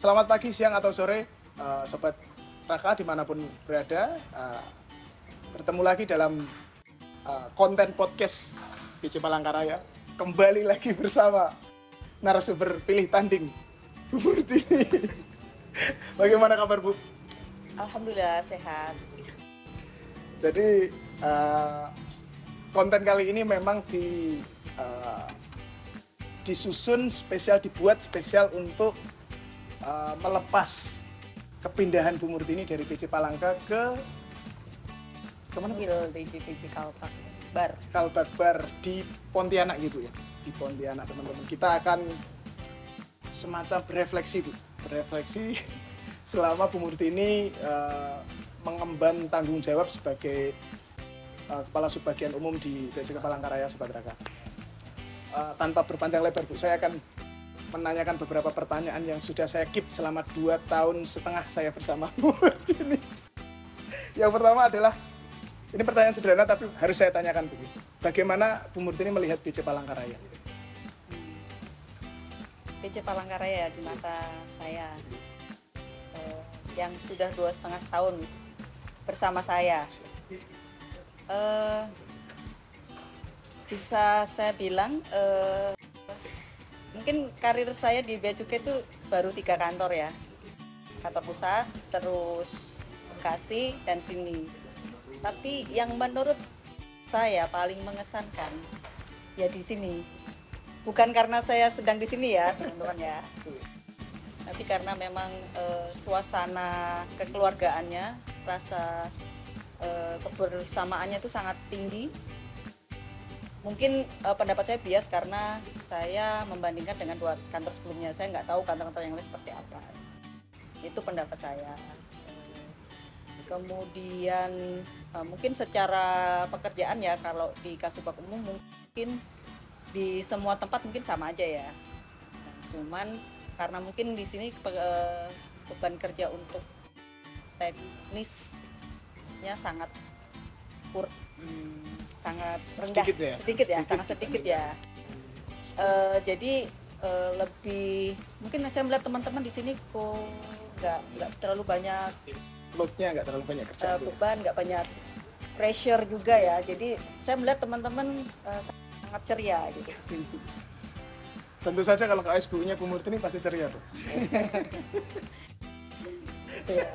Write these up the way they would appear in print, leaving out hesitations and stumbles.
Selamat pagi, siang, atau sore, Sobat Raka dimanapun berada. Bertemu lagi dalam konten podcast BC Palangkaraya. Kembali lagi bersama narasumber pilih tanding, Bu Murti. Bagaimana kabar, Bu? Alhamdulillah sehat. Jadi konten kali ini memang disusun spesial, dibuat spesial untuk melepas kepindahan Bu Murti ini dari BC Palangka ke kemana? Di BC Kalpak Bar. Kalpak Bar di Pontianak gitu ya, di Pontianak teman-teman. Kita akan semacam berefleksi, Bu, berefleksi selama Bu Murti ini mengemban tanggung jawab sebagai Kepala Subbagian Umum di BC Palangkaraya, Sobat Raka. Tanpa berpanjang lebar, Bu, saya akan menanyakan beberapa pertanyaan yang sudah saya keep selama 2,5 tahun saya bersama Bu Murti ini. Yang pertama adalah, ini pertanyaan sederhana tapi harus saya tanyakan, Bu. Bagaimana Bu Murti ini melihat BC Palangkaraya? BC Palangkaraya di mata saya yang sudah 2,5 tahun bersama saya, bisa saya bilang mungkin karir saya di Bea Cukai itu baru 3 kantor ya, kantor pusat, terus Bekasi dan sini. Tapi yang menurut saya paling mengesankan ya di sini. Bukan karena saya sedang di sini ya teman-teman ya, tapi karena memang suasana kekeluargaannya, rasa kebersamaannya itu sangat tinggi. Mungkin pendapat saya bias karena saya membandingkan dengan 2 kantor sebelumnya. Saya nggak tahu kantor-kantor yang lain seperti apa. Itu pendapat saya. Kemudian mungkin secara pekerjaan ya, kalau di Kasubag Umum mungkin di semua tempat mungkin sama aja ya. Cuman karena mungkin di sini beban kerja untuk teknisnya sangat sangat rendah, sedikit ya, sangat sedikit ya. Jadi lebih mungkin saya melihat teman-teman di sini kok nggak terlalu banyak Loadnya nggak terlalu banyak kerjaan, beban, nggak banyak pressure juga ya. Jadi saya melihat teman-teman sangat ceria gitu. Tentu saja kalau KSBU-nya Bu Murti ini pasti ceria, Bu. Gitu ya.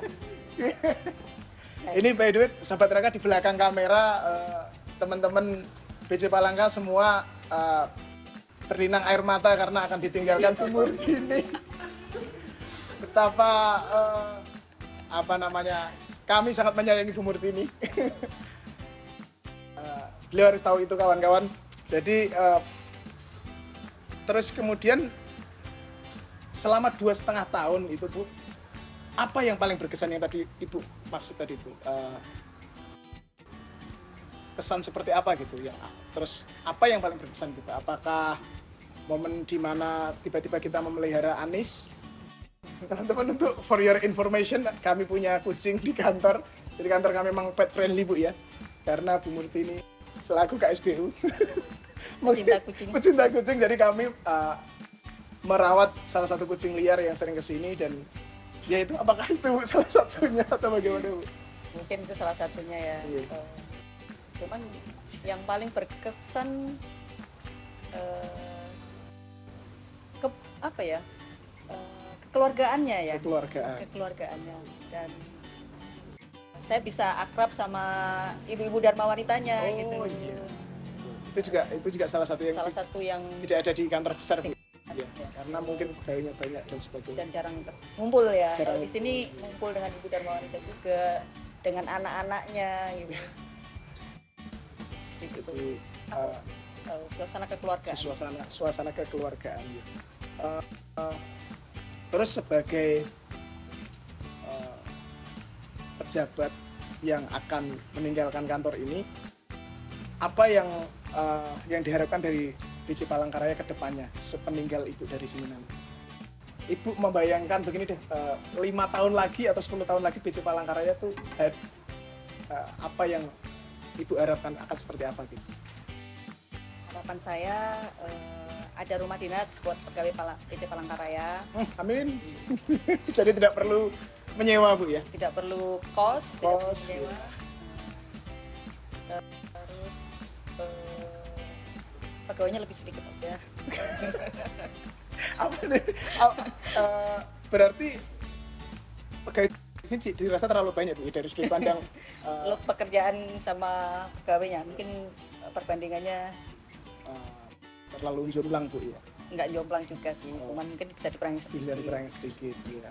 Ini by the way, Sobat Raka, di belakang kamera teman-teman BC Palangka semua berlinang air mata karena akan ditinggalkan Bu Murti ini. Betapa kami sangat menyayangi Bu Murti ini. Beliau harus tahu itu, kawan-kawan. Jadi terus kemudian selama 2,5 tahun itu, Bu, apa yang paling berkesan yang tadi Ibu maksud tadi, Bu? Kesan seperti apa gitu ya? Terus apa yang paling berkesan gitu? Apakah momen di mana tiba-tiba kita memelihara Anis? Teman-teman, untuk for your information, kami punya kucing di kantor. Jadi kantor kami memang pet friendly, Bu, ya. Karena Bu Murti ini selaku KSBU pecinta kucing, jadi kami merawat salah satu kucing liar yang sering kesini. Dan ya itu, apakah itu salah satunya atau bagaimana, Bu? Mungkin itu salah satunya ya. Iya. Cuman yang paling berkesan kekeluargaannya ya. Kekeluargaannya. Dan saya bisa akrab sama ibu-ibu Dharma wanitanya gitu. Iya. Itu juga salah satu yang tidak ada di kantor besar, Bu. Ya, karena mungkin pegawainya banyak dan sebagainya. Dan jarang ngumpul ya. Di sini ngumpul dengan ibu Dharma wanita juga, dengan anak-anaknya gitu. Gitu. Suasana kekeluargaan. Suasana kekeluargaan. Ya. Terus sebagai pejabat yang akan meninggalkan kantor ini, apa yang diharapkan dari BC Palangkaraya ke depannya sepeninggal Ibu dari sini nanti? Ibu membayangkan begini deh, 5 tahun lagi atau 10 tahun lagi BC Palangkaraya tuh apa yang Ibu harapkan akan seperti apa gitu? Harapan saya ada rumah dinas buat pegawai PT Palangkaraya. Amin. Jadi tidak perlu menyewa Bu ya? Tidak perlu kos, tidak perlu menyewa. Terus pegawainya lebih sedikit aja. Apa nih? Berarti pegawai ini dirasa terlalu banyak Bu dari sudut pandang pekerjaan sama pegawainya mungkin perbandingannya terlalu jomplang Bu ya? Nggak jomplang juga sih, cuman mungkin bisa dikurangi sedikit. Bisa dikurangi sedikit ya.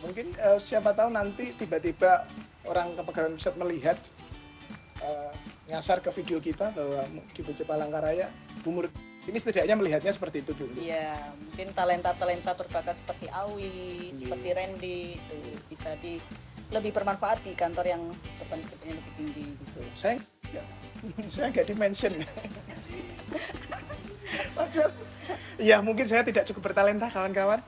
Mungkin siapa tahu nanti tiba-tiba orang kepegawaian pusat melihat nyasar ke video kita bahwa di PC Palangkaraya Bu Murtini ini setidaknya melihatnya seperti itu dulu. Iya, mungkin talenta-talenta berbakat seperti Awi, seperti Randy itu bisa lebih bermanfaat di kantor yang berpendidikan lebih tinggi gitu. Saya nggak di-mention. Ya mungkin saya tidak cukup bertalenta kawan-kawan.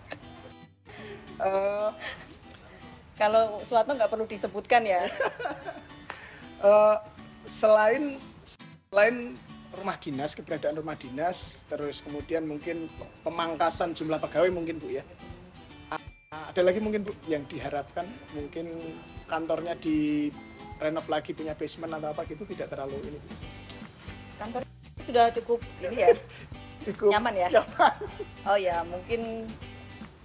Kalau Suwarno nggak perlu disebutkan ya. Selain rumah dinas, keberadaan rumah dinas, terus kemudian mungkin pemangkasan jumlah pegawai mungkin Bu ya. Ada lagi mungkin Bu yang diharapkan, mungkin kantornya di renov lagi, punya basement atau apa gitu, tidak terlalu ini. Kantor sudah cukup ini ya. Cukup nyaman ya. Nyaman. Oh ya, mungkin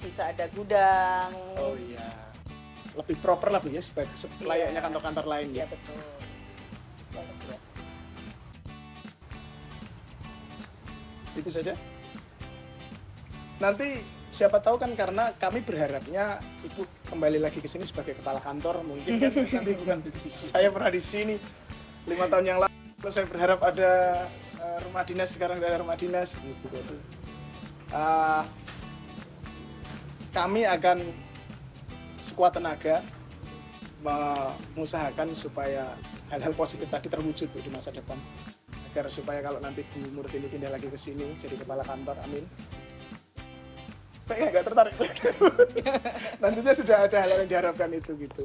bisa ada gudang. Oh iya. Lebih proper lah Bu ya, layaknya kantor-kantor lain ya. Iya betul. Itu saja. Nanti siapa tahu kan, karena kami berharapnya Ibu kembali lagi ke sini sebagai kepala kantor, mungkin kan nanti bukan saya pernah di sini 5 tahun yang lalu, saya berharap ada rumah dinas, sekarang ada rumah dinas gitu. Kami akan sekuat tenaga mengusahakan supaya hal-hal positif tadi terwujud Bu, di masa depan, agar supaya kalau nanti Bu Murtini pindah lagi ke sini jadi kepala kantor, amin. Nggak tertarik. Nantinya sudah ada hal yang diharapkan itu gitu.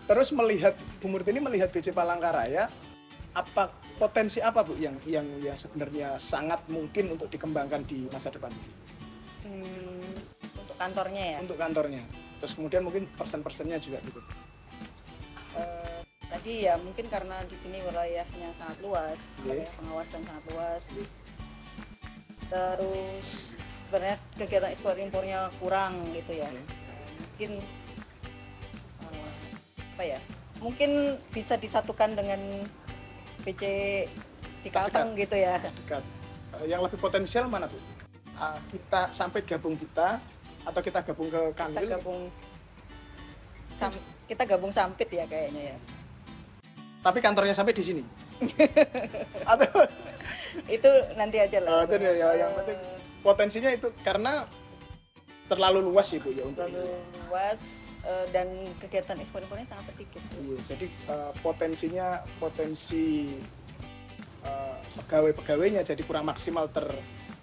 Terus melihat Bu Murtini melihat BC Palangkaraya, apa potensi apa Bu yang sebenarnya sangat mungkin untuk dikembangkan di masa depan? Untuk kantornya ya. Untuk kantornya. Terus kemudian mungkin persen-persennya juga gitu. Tadi ya mungkin karena di sini wilayahnya sangat luas, wilayah pengawasan sangat luas. Terus sebenarnya kegiatan ekspor impornya kurang gitu ya. Mungkin apa ya? Mungkin bisa disatukan dengan BC di Kalteng gitu ya. Dekat. Yang lebih potensial mana Bu? Kita sampai gabung atau kita gabung ke Kanwil? Kita gabung Sampit ya kayaknya ya. Tapi kantornya sampai di sini. Atau itu nanti aja lah. Itu ya, yang penting potensinya itu, karena terlalu luas ya Bu ya untuk terlalu luas dan kegiatan ekspor impornya sangat sedikit. Iya, jadi potensi pegawai-pegawainya jadi kurang maksimal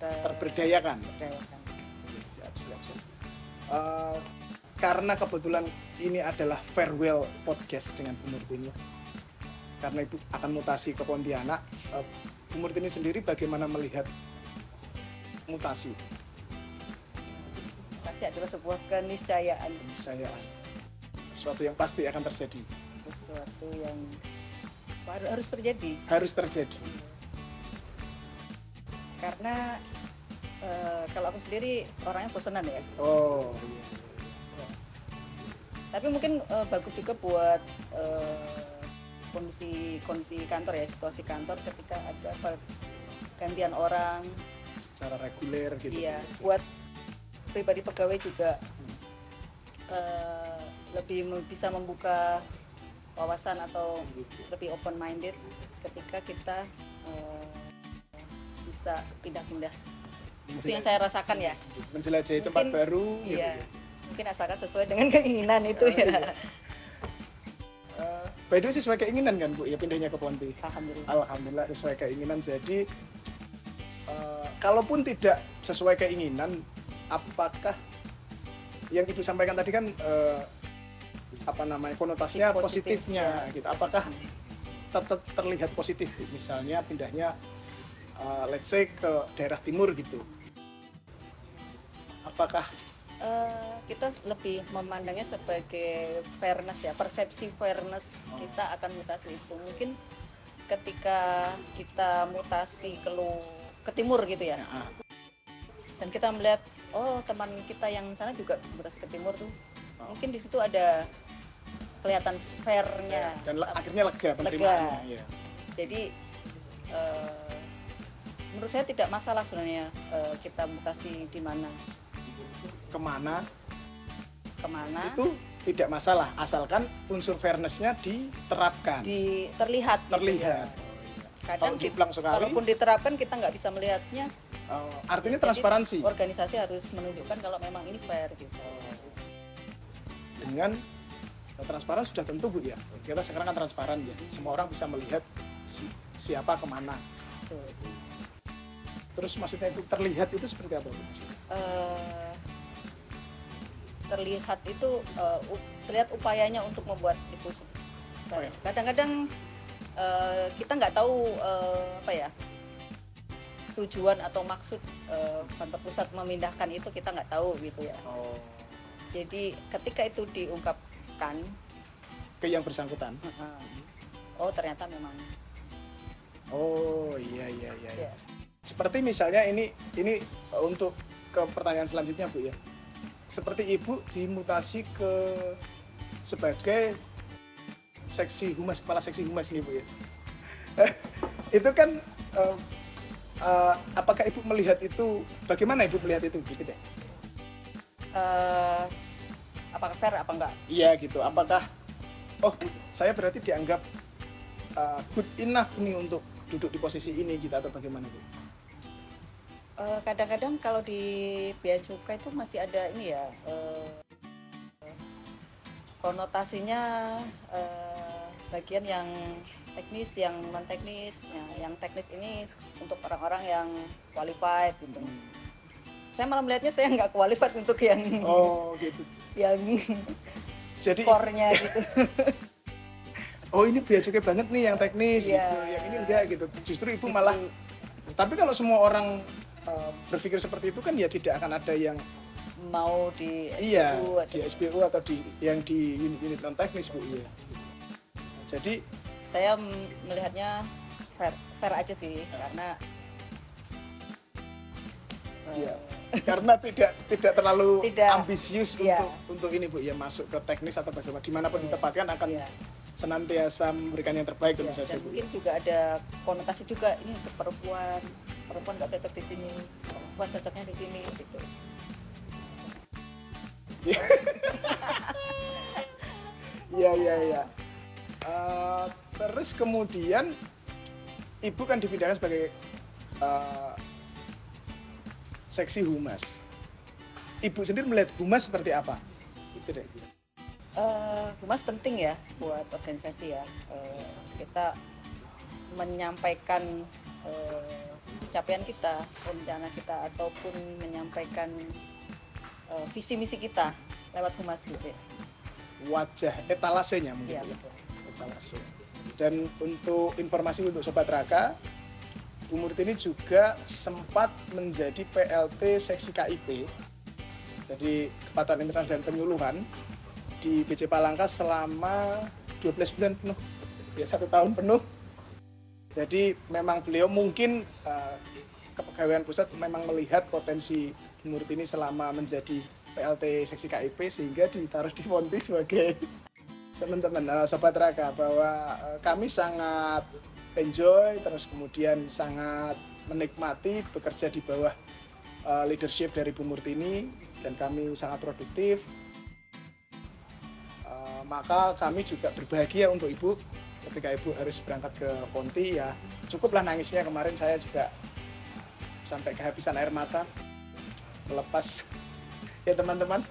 terberdayakan. Siap. Karena kebetulan ini adalah farewell podcast dengan Bu Murtini, karena itu akan mutasi ke Pontianak. Bu Murtini sendiri bagaimana melihat mutasi? Mutasi adalah sebuah keniscayaan. Sesuatu yang pasti akan terjadi. Sesuatu yang harus terjadi. Harus terjadi. Karena kalau aku sendiri orangnya bosenan ya. Oh iya. Tapi mungkin bagus juga buat kondisi kantor ya, situasi kantor ketika ada pergantian orang secara reguler gitu. Iya, buat pribadi pegawai juga lebih bisa membuka wawasan atau lebih open minded ketika kita bisa pindah-pindah. Itu yang saya rasakan ya. Menjelajahi tempat baru. Iya. Gitu. Mungkin asalkan sesuai dengan keinginan itu ya. By the way, sesuai keinginan kan Bu ya pindahnya ke Ponti? Alhamdulillah sesuai keinginan. Jadi kalaupun tidak sesuai keinginan, apakah yang Ibu sampaikan tadi kan konotasinya positifnya gitu, apakah tetap terlihat positif misalnya pindahnya let's say ke daerah timur gitu. Apakah Kita lebih memandangnya sebagai fairness ya, persepsi fairness kita akan mutasi itu. Mungkin ketika kita mutasi ke timur gitu ya, dan kita melihat oh teman kita yang sana juga mutasi ke timur tuh, mungkin di situ ada kelihatan fairnya dan akhirnya lega penerimaannya. Ya. Jadi menurut saya tidak masalah sebenarnya kita mutasi di mana, kemana itu tidak masalah asalkan unsur fairness-nya diterapkan, terlihat gitu ya. Kadang walaupun diterapkan kita nggak bisa melihatnya. Artinya transparansi. Jadi, organisasi harus menunjukkan kalau memang ini fair gitu. Dengan transparan sudah tentu Bu ya. Kita sekarang kan transparan ya. Semua orang bisa melihat siapa kemana. Terus maksudnya itu terlihat itu seperti apa Bu? Terlihat itu terlihat upayanya untuk membuat itu. Kadang-kadang kita nggak tahu tujuan atau maksud kantor pusat memindahkan itu, kita nggak tahu gitu ya. Jadi ketika itu diungkapkan ke yang bersangkutan, ternyata memang. Iya. Seperti misalnya ini untuk ke pertanyaan selanjutnya Bu ya. Seperti Ibu dimutasi sebagai kepala seksi humas ini Bu ya. Itu kan apakah Ibu melihat itu, bagaimana Ibu melihat itu gitu deh? Apakah fair apa enggak? Iya gitu. Apakah saya berarti dianggap good enough nih untuk duduk di posisi ini gitu atau bagaimana Bu? Kadang-kadang kalau di Bea Cukai itu masih ada ini ya, konotasinya bagian yang teknis, yang non teknis. Yang teknis ini untuk orang-orang yang qualified gitu. Saya malah melihatnya saya nggak qualified untuk yang gitu. Yang jadi core-nya gitu. Ini Bea Cukai banget nih yang teknis gitu. Yang ini enggak gitu. Justru Ibu malah. Tapi kalau semua orang berpikir seperti itu kan ya tidak akan ada yang mau di SBU atau di unit non teknis Bu ya. Jadi saya melihatnya fair aja sih, karena tidak terlalu ambisius untuk ini Bu ya, masuk ke teknis atau bagaimana, dimanapun ditempatkan akan senantiasa memberikan yang terbaik tentu saja. Dan mungkin juga ada konotasi juga ini untuk perempuan nggak cocok di sini, perempuan cocoknya di sini gitu. Iya. Terus kemudian Ibu kan dipindahkan sebagai seksi humas. Ibu sendiri melihat humas seperti apa? Itu deh. Humas penting ya buat organisasi ya. Kita menyampaikan capaian kita, rencana kita, ataupun menyampaikan visi misi kita lewat humas gitu ya. Wajah etalasenya mungkin. Iya, betul. Etalase. Dan untuk informasi untuk Sobat Raka, Bu Murtini juga sempat menjadi PLT seksi KIP, jadi Kepatuhan Internal dan Penyuluhan di BC Palangka selama 12 bulan penuh, ya 1 tahun penuh. Jadi memang beliau mungkin kepegawaian pusat memang melihat potensi Bu Murtini selama menjadi PLT seksi KIP sehingga ditaruh di Ponti sebagai teman-teman Sobat Raka, bahwa kami sangat enjoy, terus kemudian sangat menikmati bekerja di bawah leadership dari Bu Murtini, dan kami sangat produktif. Maka kami juga berbahagia untuk Ibu ketika Ibu harus berangkat ke Ponti, ya cukuplah nangisnya kemarin, saya juga sampai kehabisan air mata melepas ya teman-teman.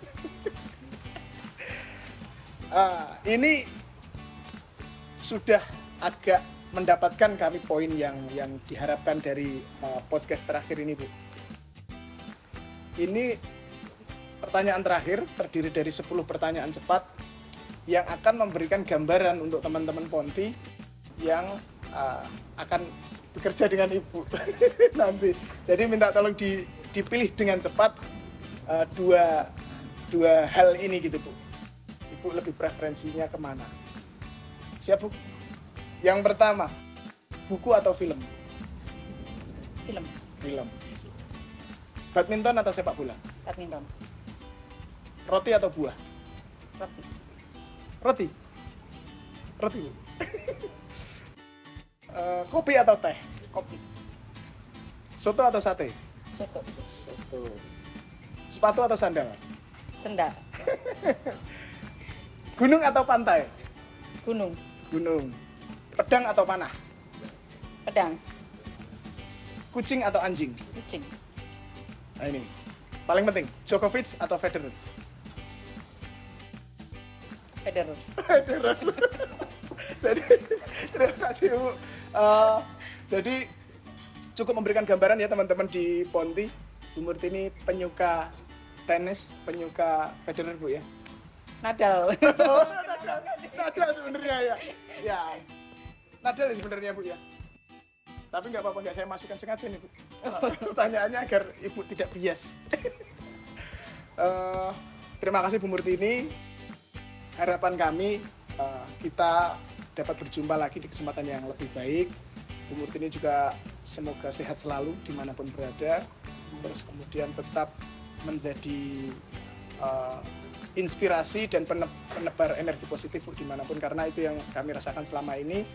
Ini sudah agak mendapatkan kami poin yang diharapkan dari podcast terakhir ini Bu. Ini pertanyaan terakhir terdiri dari 10 pertanyaan cepat yang akan memberikan gambaran untuk teman-teman Ponti yang akan bekerja dengan Ibu nanti. Jadi minta tolong dipilih dengan cepat dua hal ini gitu Bu. Ibu lebih preferensinya kemana? Siap Bu? Yang pertama, buku atau film? Film. Film. Badminton atau sepak bola? Badminton. Roti atau buah? Roti. Roti. Roti Bu. Kopi atau teh? Kopi. Soto atau sate? Soto. Soto. Sepatu atau sandal? Sendal. Gunung atau pantai? Gunung. Gunung. Pedang atau panah? Pedang. Kucing atau anjing? Kucing. Nah ini, paling penting, Djokovic atau Federer? Federer. Federer. Jadi, terima kasih Bu. Jadi, cukup memberikan gambaran ya teman-teman di Ponti. Bu Murti ini penyuka tenis, penyuka Federer Bu ya? Nadal. Oh, Nadal sebenarnya ya. Ya, Nadal sebenarnya Bu ya. Tapi nggak apa-apa, nggak saya masukkan sengaja nih Bu. Pertanyaannya agar Ibu tidak bias. Terima kasih Bu Murti ini. Harapan kami kita dapat berjumpa lagi di kesempatan yang lebih baik. Bu Murti ini juga semoga sehat selalu dimanapun berada. Terus kemudian tetap menjadi inspirasi dan penebar energi positif Bu, dimanapun, karena itu yang kami rasakan selama ini.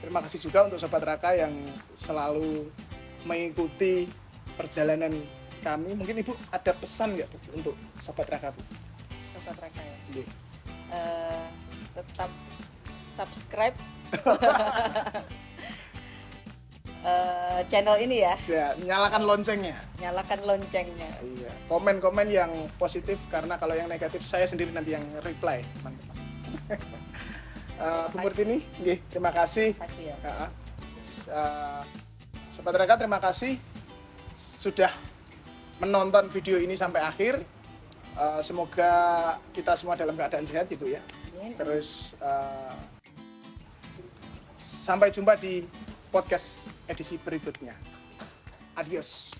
Terima kasih juga untuk Sobat Raka yang selalu mengikuti perjalanan kami. Mungkin Ibu ada pesan nggak Bu untuk Sobat Raka Bu? Sobat Raka ya. Iya. Tetap subscribe channel ini ya. Ya, nyalakan loncengnya. Nyalakan loncengnya. Iya. Komen-komen yang positif, karena kalau yang negatif saya sendiri nanti yang reply, teman-teman. Bu Murti ini, terima kasih. Terima kasih ya. Sobat Raka, terima kasih sudah menonton video ini sampai akhir. Semoga kita semua dalam keadaan sehat Ibu ya. Terus sampai jumpa di podcast edisi berikutnya. Adios.